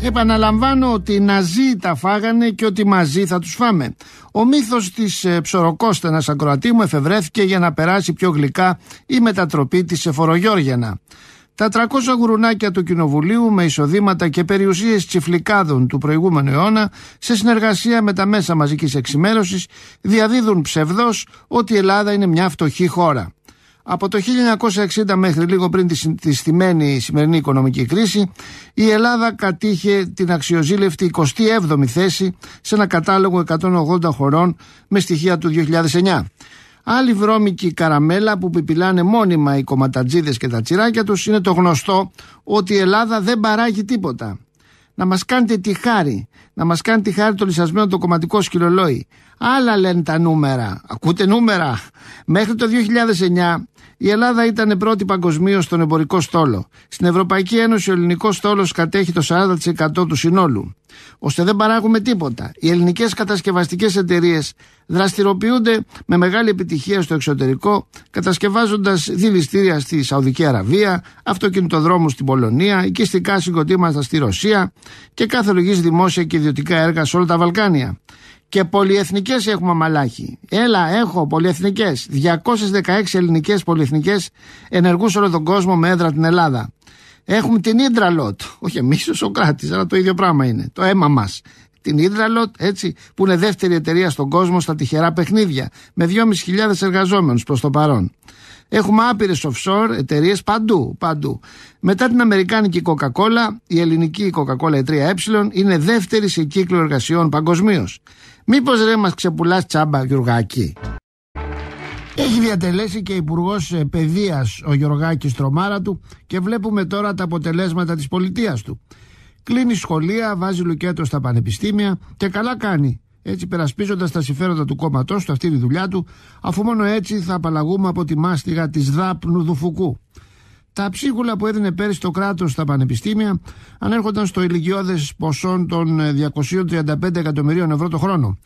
Επαναλαμβάνω ότι οι Ναζί τα φάγανε και ότι μαζί θα τους φάμε. Ο μύθος της ψωροκόστενας ακροατή μου εφευρέθηκε για να περάσει πιο γλυκά η μετατροπή της σε φορογιόργιανα. Τα 300 γουρουνάκια του Κοινοβουλίου με εισοδήματα και περιουσίες τσιφλικάδων του προηγούμενου αιώνα, σε συνεργασία με τα μέσα μαζικής εξημέρωσης, διαδίδουν ψευδώς ότι η Ελλάδα είναι μια φτωχή χώρα. Από το 1960 μέχρι λίγο πριν τη στημένη σημερινή οικονομική κρίση, η Ελλάδα κατήχε την αξιοζήλευτη 27η θέση σε ένα κατάλογο 180 χωρών με στοιχεία του 2009. Άλλη βρώμικη καραμέλα που πιπιλάνε μόνιμα οι κομματατζίδες και τα τσιράκια τους είναι το γνωστό ότι η Ελλάδα δεν παράγει τίποτα. Να μας κάνετε τη χάρη, να μας κάνει τη χάρη το λυσασμένο το κομματικό σκυλολόι. Άλλα λένε τα νούμερα. Ακούτε νούμερα? Μέχρι το 2009 η Ελλάδα ήταν πρώτη παγκοσμίως στον εμπορικό στόλο. Στην Ευρωπαϊκή Ένωση ο ελληνικός στόλος κατέχει το 40% του συνόλου. Ώστε δεν παράγουμε τίποτα. Οι ελληνικές κατασκευαστικές εταιρείες δραστηριοποιούνται με μεγάλη επιτυχία στο εξωτερικό, κατασκευάζοντας δηληστήρια στη Σαουδική Αραβία, αυτοκινητοδρόμους στην Πολωνία, οικιστικά συγκροτήματα στη Ρωσία και κάθε λογής δημόσια και ιδιωτικά έργα σε όλα τα Βαλκάνια. Και πολυεθνικές έχουμε αμαλάχη. Έλα, έχω πολυεθνικές. 216 ελληνικές πολυεθνικές ενεργούς όλο τον κόσμο με έδρα την Ελλάδα. Έχουμε την Ίντραλοτ. Όχι εμείς ο Σοκράτης, αλλά το ίδιο πράγμα είναι. Το αίμα μας. Την Ίντραλοτ, έτσι, που είναι δεύτερη εταιρεία στον κόσμο στα τυχερά παιχνίδια. Με 2.500 εργαζόμενους προς το παρόν. Έχουμε άπειρες offshore εταιρείες παντού. Μετά την αμερικάνικη Coca-Cola, η ελληνική Coca-Cola 3E είναι δεύτερη σε κύκλο εργασιών παγκοσμίως. Μήπως ρε μας ξεπουλάς τσάμπα, Γιουργάκη? Έχει διατελέσει και υπουργός παιδείας ο Γιωργάκης τρομάρα του και βλέπουμε τώρα τα αποτελέσματα της πολιτείας του. Κλείνει σχολεία, βάζει λουκέτο στα πανεπιστήμια και καλά κάνει. Έτσι, περασπίζοντας τα συμφέροντα του κόμματός του, αυτή είναι η δουλειά του, αφού μόνο έτσι θα απαλλαγούμε από τη μάστιγα της δάπνου Δουφουκού. Τα ψίχουλα που έδινε πέρυσι το κράτος στα πανεπιστήμια ανέρχονταν στο ηλικιώδες ποσό των 235 εκατομμυρίων ευρώ το χρόνο.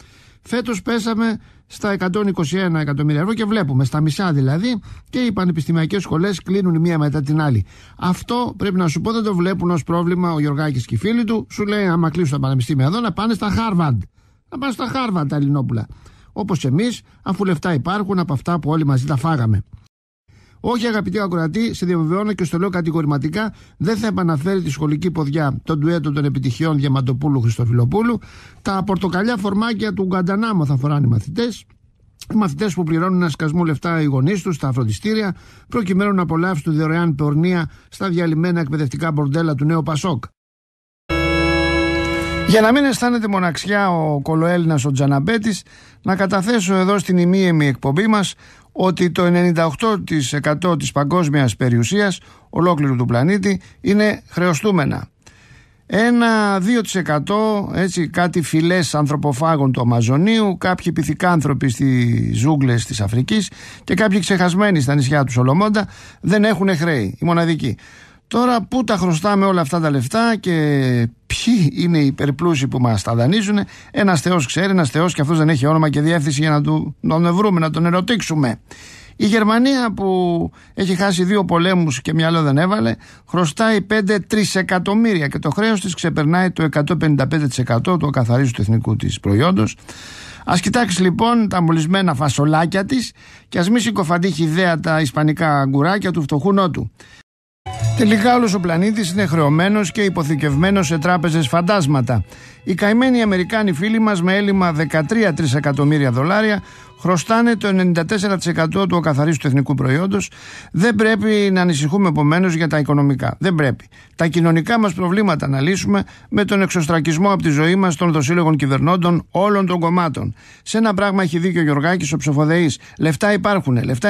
Φέτος πέσαμε στα 121 εκατομμύρια ευρώ και βλέπουμε στα μισά δηλαδή, και οι πανεπιστημιακές σχολές κλείνουν η μία μετά την άλλη. Αυτό πρέπει να σου πω, δεν το βλέπουν ως πρόβλημα ο Γιωργάκης και οι φίλοι του. Σου λέει, άμα κλείσουν τα πανεπιστήμια εδώ, να πάνε στα Χάρβαρντ. Να πάνε στα Χάρβαρντ τα Ελληνόπουλα. Όπως εμείς, αφού λεφτά υπάρχουν από αυτά που όλοι μαζί τα φάγαμε. Όχι, αγαπητοί ακροατοί, σε διαβεβαιώνω και στο λέω κατηγορηματικά, δεν θα επαναφέρει τη σχολική ποδιά των ντουέτων των επιτυχιών Διαμαντοπούλου-Χριστοφιλοπούλου. Τα πορτοκαλιά φορμάκια του Γκαντανάμο θα φοράνε οι μαθητές. Οι μαθητές που πληρώνουν ένα σκασμό λεφτά οι γονείς τους στα φροντιστήρια, προκειμένου να απολαύσουν δωρεάν πορνεία στα διαλυμένα εκπαιδευτικά μπορντέλα του νέου Πασόκ. Για να μην αισθάνεται μοναξιά ο κολοέλληνας ο Τζαναμπέτης, να καταθέσω εδώ στην ημίαιμη εκπομπή μας ότι το 98% της παγκόσμιας περιουσίας ολόκληρου του πλανήτη είναι χρεωστούμενα. 1-2% έτσι κάτι φυλές ανθρωποφάγων του Αμαζονίου, κάποιοι πυθικάνθρωποι στις ζούγκλες της Αφρικής και κάποιοι ξεχασμένοι στα νησιά του Σολομόντα δεν έχουν χρέη, οι μοναδικοί. Τώρα πού τα χρωστάμε όλα αυτά τα λεφτά και ποιοι είναι οι υπερπλούσιοι που μας τα δανείζουν, ένας Θεός ξέρει, ένας Θεός και αυτός δεν έχει όνομα και διεύθυνση για να τον βρούμε, να τον ερωτήξουμε. Η Γερμανία που έχει χάσει 2 πολέμους και μυαλό δεν έβαλε, χρωστάει 5 τρισεκατομμύρια και το χρέος της ξεπερνάει το 155% του ακαθαρίστου εθνικού της προϊόντος. Ας κοιτάξει λοιπόν τα μολυσμένα φασολάκια της και ας μη συκοφαντήσει ιδέα τα ισπανικά αγκουράκια του φτωχού νότου. Τελικά όλος ο πλανήτης είναι χρεωμένος και υποθηκευμένος σε τράπεζες φαντάσματα. Οι καημένοι Αμερικάνοι φίλοι μας με έλλειμμα 13 τρισεκατομμύρια δολάρια χρωστάνε το 94% του ακαθαρίστου εθνικού προϊόντος. Δεν πρέπει να ανησυχούμε επομένως για τα οικονομικά. Δεν πρέπει. Τα κοινωνικά μας προβλήματα να λύσουμε με τον εξωστρακισμό από τη ζωή μας των δοσύλλογων κυβερνώντων όλων των κομμάτων. Σε ένα πράγμα έχει δίκιο ο Γιωργάκης ο ψοφοδεής. Λεφτά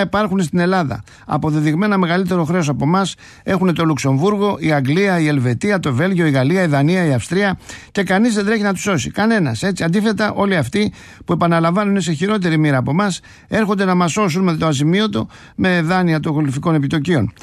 υπάρχουν στην Ελλάδα. Αποδεδειγμένα μεγαλύτερο χρέος από εμάς έχουν το Λουξεμβούργο, η Αγγλία, η Ελβετία, το Βέλγιο, η Γαλλία, η Δανία, η Αυστρία και κανείς δεν τρέχει να τους σώσει. Κανένας. Έτσι. Αντίθετα, όλοι αυτοί που επαναλαμβάνουν σε χειρότερη μοίρα από εμάς έρχονται να μας σώσουν με το αζημίωτο με δάνεια των γολυφικών επιτοκίων.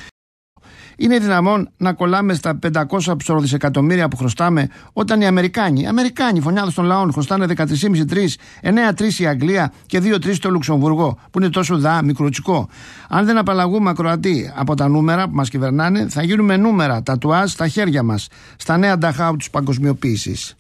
Είναι δυναμόν να κολλάμε στα 500 ψωροδισεκατομμύρια που χρωστάμε, όταν οι Αμερικάνοι, φωνιάδες των λαών, χρωστάνε 13,5-3, 9-3 η Αγγλία και 2-3 το Λουξεμβουργό, που είναι τόσο μικρουτσικό. Αν δεν απαλλαγούμε, ακροατοί, από τα νούμερα που μας κυβερνάνε, θα γίνουμε νούμερα, τατουάζ στα χέρια μας, στα νέα νταχάου της παγκοσμιοποίησης.